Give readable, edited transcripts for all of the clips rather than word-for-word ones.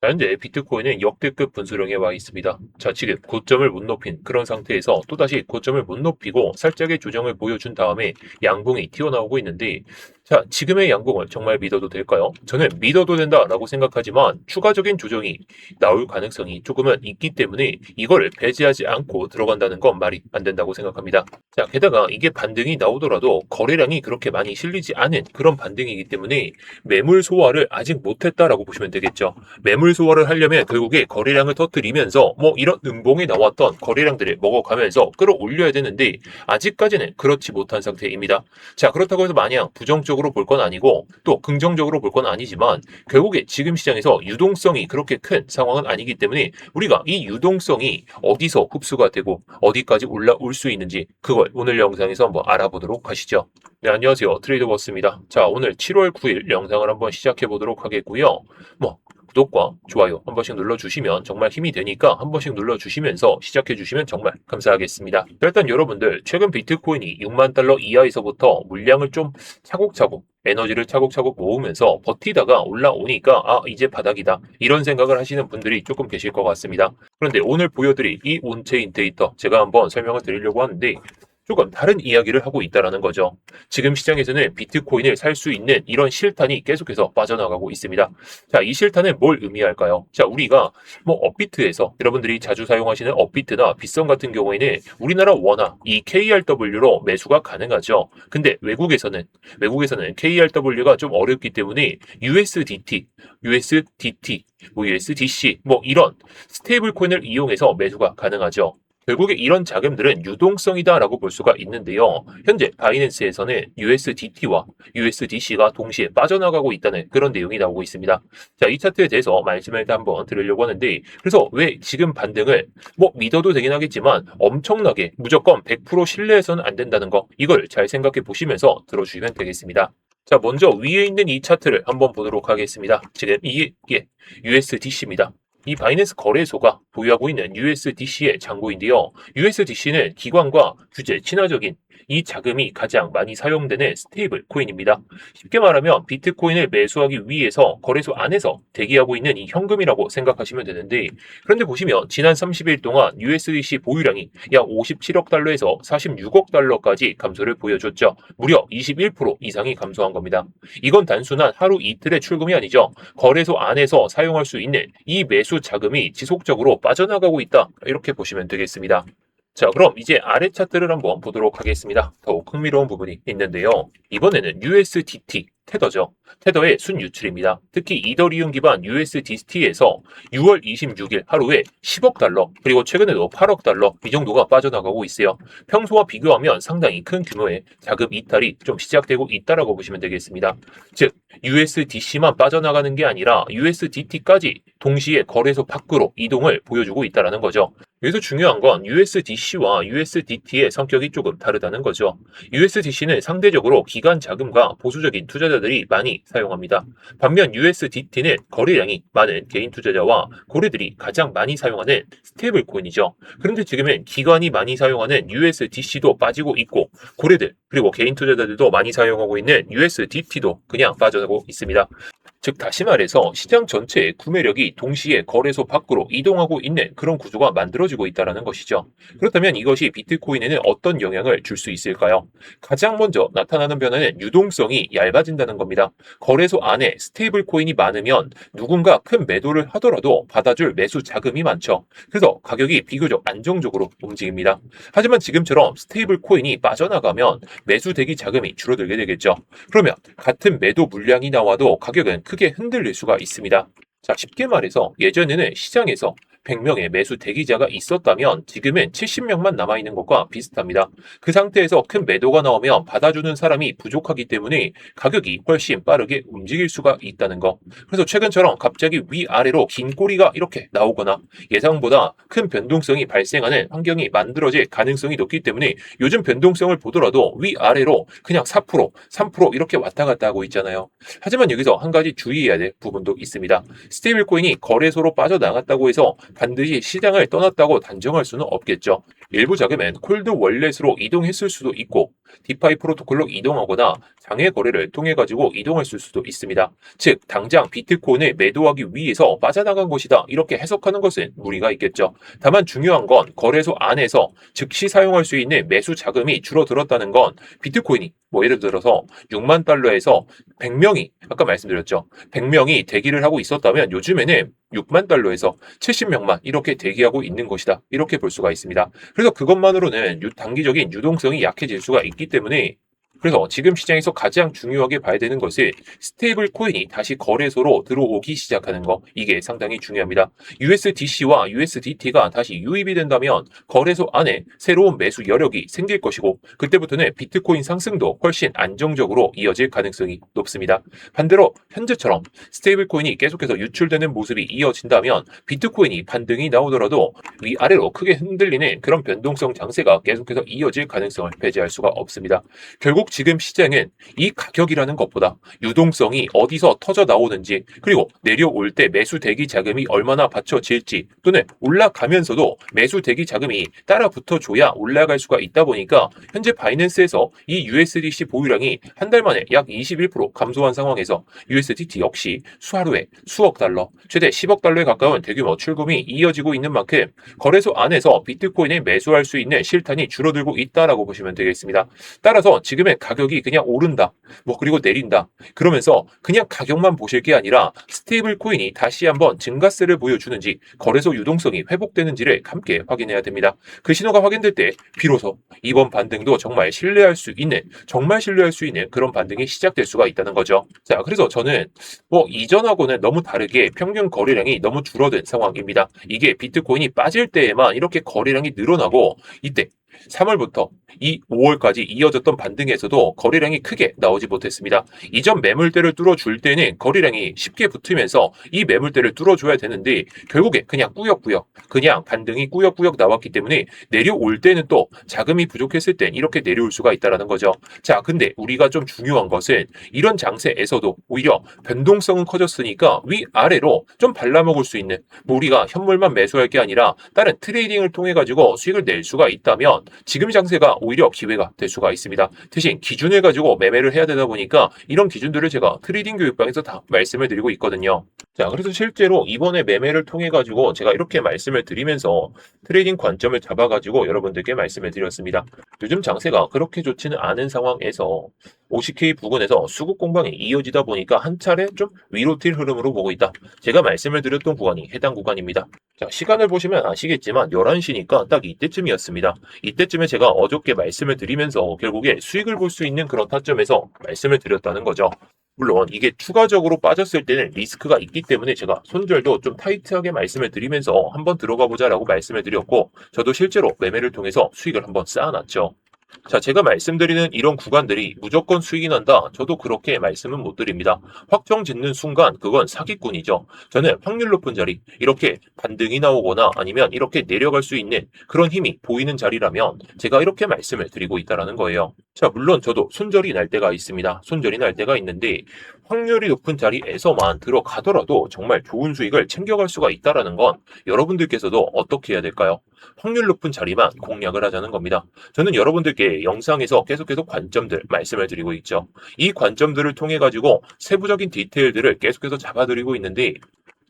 현재 비트코인은 역대급 분수령에 와 있습니다. 자, 지금 고점을 못 높인 그런 상태에서 또다시 고점을 못 높이고 살짝의 조정을 보여준 다음에 양봉이 튀어나오고 있는데, 자, 지금의 양봉을 정말 믿어도 될까요? 저는 믿어도 된다라고 생각하지만 추가적인 조정이 나올 가능성이 조금은 있기 때문에 이걸 배제하지 않고 들어간다는 건 말이 안 된다고 생각합니다. 자, 게다가 이게 반등이 나오더라도 거래량이 그렇게 많이 실리지 않은 그런 반등이기 때문에 매물 소화를 아직 못했다라고 보시면 되겠죠. 매물 소화를 하려면 결국에 거래량을 터뜨리면서 뭐 이런 음봉이 나왔던 거래량들을 먹어가면서 끌어올려야 되는데 아직까지는 그렇지 못한 상태입니다. 자, 그렇다고 해서 마냥 부정적으로 볼 건 아니고 또 긍정적으로 볼 건 아니지만 결국에 지금 시장에서 유동성이 그렇게 큰 상황은 아니기 때문에 우리가 이 유동성이 어디서 흡수가 되고 어디까지 올라올 수 있는지 그걸 오늘 영상에서 한번 알아보도록 하시죠. 네, 안녕하세요. 트레이더버스입니다. 자, 오늘 7월 9일 영상을 한번 시작해 보도록 하겠고요. 뭐 구독과 좋아요 한 번씩 눌러주시면 정말 힘이 되니까 한 번씩 눌러주시면서 시작해주시면 정말 감사하겠습니다. 일단 여러분들 최근 비트코인이 6만 달러 이하에서부터 물량을 좀 차곡차곡 에너지를 차곡차곡 모으면서 버티다가 올라오니까 이제 바닥이다 이런 생각을 하시는 분들이 조금 계실 것 같습니다. 그런데 오늘 보여드릴 이 온체인 데이터 제가 한번 설명을 드리려고 하는데 조금 다른 이야기를 하고 있다는 거죠. 지금 시장에서는 비트코인을 살 수 있는 이런 실탄이 계속해서 빠져나가고 있습니다. 자, 이 실탄은 뭘 의미할까요? 자, 우리가 뭐 업비트에서 여러분들이 자주 사용하시는 업비트나 빗썸 같은 경우에는 우리나라 원화 이 KRW로 매수가 가능하죠. 근데 외국에서는 KRW가 좀 어렵기 때문에 USDT, 뭐 USDC 뭐 이런 스테이블 코인을 이용해서 매수가 가능하죠. 결국에 이런 자금들은 유동성이다라고 볼 수가 있는데요. 현재 바이낸스에서는 USDT와 USDC가 동시에 빠져나가고 있다는 그런 내용이 나오고 있습니다. 자, 이 차트에 대해서 말씀을 한번 드리려고 하는데, 그래서 왜 지금 반등을 뭐 믿어도 되긴 하겠지만 엄청나게 무조건 100% 신뢰해서는 안 된다는 거, 이걸 잘 생각해 보시면서 들어주시면 되겠습니다. 자, 먼저 위에 있는 이 차트를 한번 보도록 하겠습니다. 지금 이게 USDC입니다. 이 바이낸스 거래소가 보유하고 있는 USDC의 잔고인데요. USDC는 기관과 규제 친화적인 이 자금이 가장 많이 사용되는 스테이블 코인입니다. 쉽게 말하면 비트코인을 매수하기 위해서 거래소 안에서 대기하고 있는 이 현금이라고 생각하시면 되는데, 그런데 보시면 지난 30일 동안 USDC 보유량이 약 57억 달러에서 46억 달러까지 감소를 보여줬죠. 무려 21% 이상이 감소한 겁니다. 이건 단순한 하루 이틀의 출금이 아니죠. 거래소 안에서 사용할 수 있는 이 매수 자금이 지속적으로 빠져나가고 있다. 이렇게 보시면 되겠습니다. 자, 그럼 이제 아래 차트를 한번 보도록 하겠습니다. 더욱 흥미로운 부분이 있는데요. 이번에는 USDT, 테더죠. 테더의 순유출입니다. 특히 이더리움 기반 USDT에서 6월 26일 하루에 10억 달러, 그리고 최근에도 8억 달러 이 정도가 빠져나가고 있어요. 평소와 비교하면 상당히 큰 규모의 자금 이탈이 좀 시작되고 있다라고 보시면 되겠습니다. 즉, USDC만 빠져나가는 게 아니라 USDT까지 동시에 거래소 밖으로 이동을 보여주고 있다는 거죠. 여기서 중요한 건 USDC와 USDT의 성격이 조금 다르다는 거죠. USDC는 상대적으로 기관 자금과 보수적인 투자자들이 많이 사용합니다. 반면 USDT는 거래량이 많은 개인 투자자와 고래들이 가장 많이 사용하는 스테이블 코인이죠. 그런데 지금은 기관이 많이 사용하는 USDC도 빠지고 있고 고래들 그리고 개인 투자자들도 많이 사용하고 있는 USDT도 그냥 빠져나가고 있습니다. 즉 다시 말해서 시장 전체의 구매력이 동시에 거래소 밖으로 이동하고 있는 그런 구조가 만들어지고 있다는 것이죠. 그렇다면 이것이 비트코인에는 어떤 영향을 줄 수 있을까요? 가장 먼저 나타나는 변화는 유동성이 얇아진다는 겁니다. 거래소 안에 스테이블 코인이 많으면 누군가 큰 매도를 하더라도 받아줄 매수 자금이 많죠. 그래서 가격이 비교적 안정적으로 움직입니다. 하지만 지금처럼 스테이블 코인이 빠져나가면 매수 대기 자금이 줄어들게 되겠죠. 그러면 같은 매도 물량이 나와도 가격은 크게 흔들릴 수가 있습니다. 자, 쉽게 말해서 예전에는 시장에서 100명의 매수 대기자가 있었다면 지금은 70명만 남아있는 것과 비슷합니다. 그 상태에서 큰 매도가 나오면 받아주는 사람이 부족하기 때문에 가격이 훨씬 빠르게 움직일 수가 있다는 거. 그래서 최근처럼 갑자기 위아래로 긴 꼬리가 이렇게 나오거나 예상보다 큰 변동성이 발생하는 환경이 만들어질 가능성이 높기 때문에 요즘 변동성을 보더라도 위아래로 그냥 4%, 3% 이렇게 왔다 갔다 하고 있잖아요. 하지만 여기서 한 가지 주의해야 될 부분도 있습니다. 스테이블 코인이 거래소로 빠져나갔다고 해서 반드시 시장을 떠났다고 단정할 수는 없겠죠. 일부 자금은 콜드 월렛으로 이동했을 수도 있고 디파이 프로토콜로 이동하거나 장외 거래를 통해 가지고 이동할 수도 있습니다. 즉 당장 비트코인을 매도하기 위해서 빠져나간 것이다 이렇게 해석하는 것은 무리가 있겠죠. 다만 중요한 건 거래소 안에서 즉시 사용할 수 있는 매수 자금이 줄어들었다는 건 비트코인이 예를 들어서 6만 달러에서 100명이 아까 말씀드렸죠. 100명이 대기를 하고 있었다면 요즘에는 6만 달러에서 70명만 이렇게 대기하고 있는 것이다. 이렇게 볼 수가 있습니다. 그래서 그것만으로는 단기적인 유동성이 약해질 수가 있기 때문에 그래서 지금 시장에서 가장 중요하게 봐야 되는 것은 스테이블 코인이 다시 거래소로 들어오기 시작하는 거. 이게 상당히 중요합니다. USDC와 USDT가 다시 유입이 된다면 거래소 안에 새로운 매수 여력이 생길 것이고 그때부터는 비트코인 상승도 훨씬 안정적으로 이어질 가능성이 높습니다. 반대로 현재처럼 스테이블 코인이 계속해서 유출되는 모습이 이어진다면 비트코인이 반등이 나오더라도 위아래로 크게 흔들리는 그런 변동성 장세가 계속해서 이어질 가능성을 배제할 수가 없습니다. 결국 지금 시장은 이 가격이라는 것보다 유동성이 어디서 터져 나오는지 그리고 내려올 때 매수 대기 자금이 얼마나 받쳐질지 또는 올라가면서도 매수 대기 자금이 따라 붙어줘야 올라갈 수가 있다 보니까 현재 바이낸스에서 이 USDC 보유량이 한 달 만에 약 21% 감소한 상황에서 USDT 역시 수하루에 수억 달러, 최대 10억 달러에 가까운 대규모 출금이 이어지고 있는 만큼 거래소 안에서 비트코인을 매수할 수 있는 실탄이 줄어들고 있다라고 보시면 되겠습니다. 따라서 지금의 가격이 그냥 오른다. 그리고 내린다. 그러면서 그냥 가격만 보실 게 아니라 스테이블 코인이 다시 한번 증가세를 보여주는지 거래소 유동성이 회복되는지를 함께 확인해야 됩니다. 그 신호가 확인될 때 비로소 이번 반등도 정말 신뢰할 수 있는 그런 반등이 시작될 수가 있다는 거죠. 자, 그래서 저는 이전하고는 너무 다르게 평균 거래량이 너무 줄어든 상황입니다. 이게 비트코인이 빠질 때에만 이렇게 거래량이 늘어나고 이때 3월부터 이 5월까지 이어졌던 반등에서도 거래량이 크게 나오지 못했습니다. 이전 매물대를 뚫어줄 때는 거래량이 쉽게 붙으면서 이 매물대를 뚫어줘야 되는데 결국에 그냥 꾸역꾸역 그냥 반등이 꾸역꾸역 나왔기 때문에 내려올 때는 또 자금이 부족했을 땐 이렇게 내려올 수가 있다는 거죠. 자, 근데 우리가 좀 중요한 것은 이런 장세에서도 오히려 변동성은 커졌으니까 위아래로 좀 발라먹을 수 있는 우리가 현물만 매수할 게 아니라 다른 트레이딩을 통해 가지고 수익을 낼 수가 있다면 지금 장세가 오히려 기회가 될 수가 있습니다. 대신 기준을 가지고 매매를 해야 되다 보니까 이런 기준들을 제가 트레이딩 교육방에서 다 말씀을 드리고 있거든요. 자, 그래서 실제로 이번에 매매를 통해 가지고 제가 이렇게 말씀을 드리면서 트레이딩 관점을 잡아 가지고 여러분들께 말씀을 드렸습니다. 요즘 장세가 그렇게 좋지는 않은 상황에서 50K 부근에서 수급 공방이 이어지다 보니까 한 차례 좀 위로 튈 흐름으로 보고 있다. 제가 말씀을 드렸던 구간이 해당 구간입니다. 자, 시간을 보시면 아시겠지만 11시니까 딱 이때쯤이었습니다. 이때쯤에 제가 어저께 말씀을 드리면서 결국에 수익을 볼 수 있는 그런 타점에서 말씀을 드렸다는 거죠. 물론 이게 추가적으로 빠졌을 때는 리스크가 있기 때문에 제가 손절도 좀 타이트하게 말씀을 드리면서 한번 들어가 보자라고 말씀을 드렸고 저도 실제로 매매를 통해서 수익을 한번 쌓아놨죠. 자, 제가 말씀드리는 이런 구간들이 무조건 수익이 난다. 저도 그렇게 말씀은 못 드립니다. 확정 짓는 순간 그건 사기꾼이죠. 저는 확률 높은 자리, 이렇게 반등이 나오거나 아니면 이렇게 내려갈 수 있는 그런 힘이 보이는 자리라면 제가 이렇게 말씀을 드리고 있다는 거예요. 자, 물론 저도 손절이 날 때가 있습니다. 손절이 날 때가 있는데 확률이 높은 자리에서만 들어가더라도 정말 좋은 수익을 챙겨갈 수가 있다는 건 여러분들께서도 어떻게 해야 될까요? 확률 높은 자리만 공략을 하자는 겁니다. 저는 여러분들께 영상에서 계속해서 관점들 말씀을 드리고 있죠. 이 관점들을 통해 가지고 세부적인 디테일들을 계속해서 잡아드리고 있는데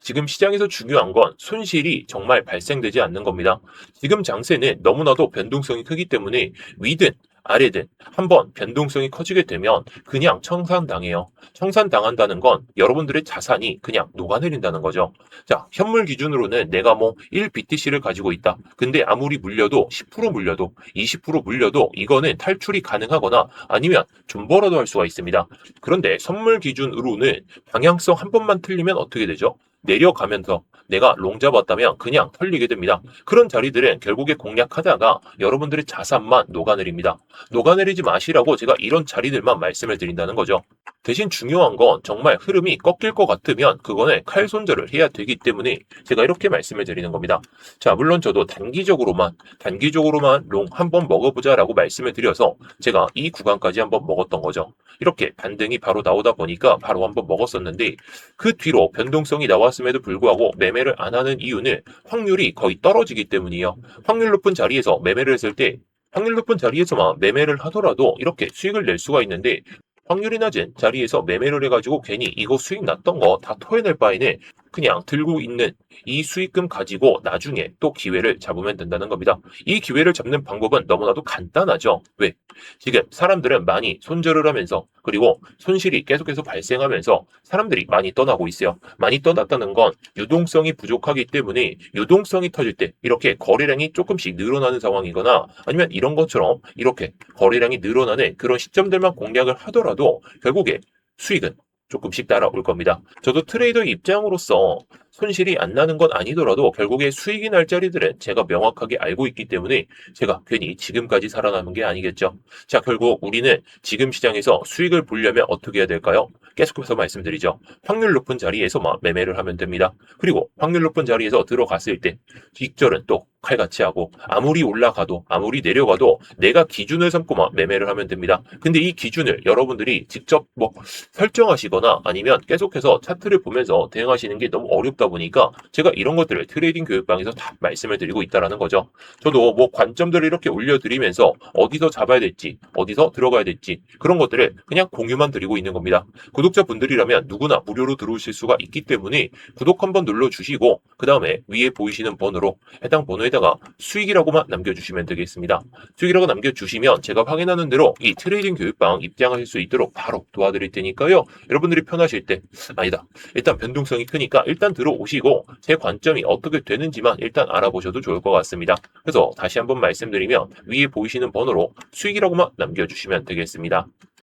지금 시장에서 중요한 건 손실이 정말 발생되지 않는 겁니다. 지금 장세는 너무나도 변동성이 크기 때문에 위든 아래든 한번 변동성이 커지게 되면 그냥 청산당해요. 청산당한다는 건 여러분들의 자산이 그냥 녹아내린다는 거죠. 자, 현물 기준으로는 내가 1BTC를 가지고 있다. 근데 아무리 물려도 10% 물려도 20% 물려도 이거는 탈출이 가능하거나 아니면 존버라도 할 수가 있습니다. 그런데 선물 기준으로는 방향성 한 번만 틀리면 어떻게 되죠? 내려가면서 내가 롱 잡았다면 그냥 털리게 됩니다. 그런 자리들은 결국에 공략하다가 여러분들의 자산만 녹아내립니다. 녹아내리지 마시라고 제가 이런 자리들만 말씀을 드린다는 거죠. 대신 중요한 건 정말 흐름이 꺾일 것 같으면 그거는 칼 손절을 해야 되기 때문에 제가 이렇게 말씀을 드리는 겁니다. 자, 물론 저도 단기적으로만 롱 한번 먹어보자라고 말씀을 드려서 제가 이 구간까지 한번 먹었던 거죠. 이렇게 반등이 바로 나오다 보니까 바로 한번 먹었었는데 그 뒤로 변동성이 나왔음에도 불구하고 매매를 안 하는 이유는 확률이 거의 떨어지기 때문이에요. 확률 높은 자리에서 매매를 했을 때 확률 높은 자리에서만 매매를 하더라도 이렇게 수익을 낼 수가 있는데 확률이 낮은 자리에서 매매를 해가지고 괜히 이거 수익 났던 거 다 토해낼 바에는 그냥 들고 있는 이 수익금 가지고 나중에 또 기회를 잡으면 된다는 겁니다. 이 기회를 잡는 방법은 너무나도 간단하죠. 왜? 지금 사람들은 많이 손절을 하면서 그리고 손실이 계속해서 발생하면서 사람들이 많이 떠나고 있어요. 많이 떠났다는 건 유동성이 부족하기 때문에 유동성이 터질 때 이렇게 거래량이 조금씩 늘어나는 상황이거나 아니면 이런 것처럼 이렇게 거래량이 늘어나는 그런 시점들만 공략을 하더라도 결국에 수익은 조금씩 따라올 겁니다. 저도 트레이더 입장으로서 손실이 안 나는 건 아니더라도 결국에 수익이 날 자리들은 제가 명확하게 알고 있기 때문에 제가 괜히 지금까지 살아남은 게 아니겠죠. 자, 결국 우리는 지금 시장에서 수익을 보려면 어떻게 해야 될까요? 계속해서 말씀드리죠. 확률 높은 자리에서만 매매를 하면 됩니다. 그리고 확률 높은 자리에서 들어갔을 때 직전은 또 칼같이 하고 아무리 올라가도 아무리 내려가도 내가 기준을 삼고만 매매를 하면 됩니다. 근데 이 기준을 여러분들이 직접 설정하시거나 아니면 계속해서 차트를 보면서 대응하시는 게 너무 어렵다 보니까 제가 이런 것들을 트레이딩 교육방에서 다 말씀을 드리고 있다라는 거죠. 저도 관점들을 이렇게 올려드리면서 어디서 잡아야 될지 어디서 들어가야 될지 그런 것들을 그냥 공유만 드리고 있는 겁니다. 구독자분들이라면 누구나 무료로 들어오실 수가 있기 때문에 구독 한번 눌러주시고 그 다음에 위에 보이시는 번호로 해당 번호에다가 수익이라고만 남겨주시면 되겠습니다. 수익이라고 남겨주시면 제가 확인하는 대로 이 트레이딩 교육방 입장하실 수 있도록 바로 도와드릴 테니까요. 여러분들이 편하실 때 아니다. 일단 변동성이 크니까 일단 들어오시고 제 관점이 어떻게 되는지만 일단 알아보셔도 좋을 것 같습니다. 그래서 다시 한번 말씀드리면 위에 보이시는 번호로 수익이라고만 남겨주시면 되겠습니다.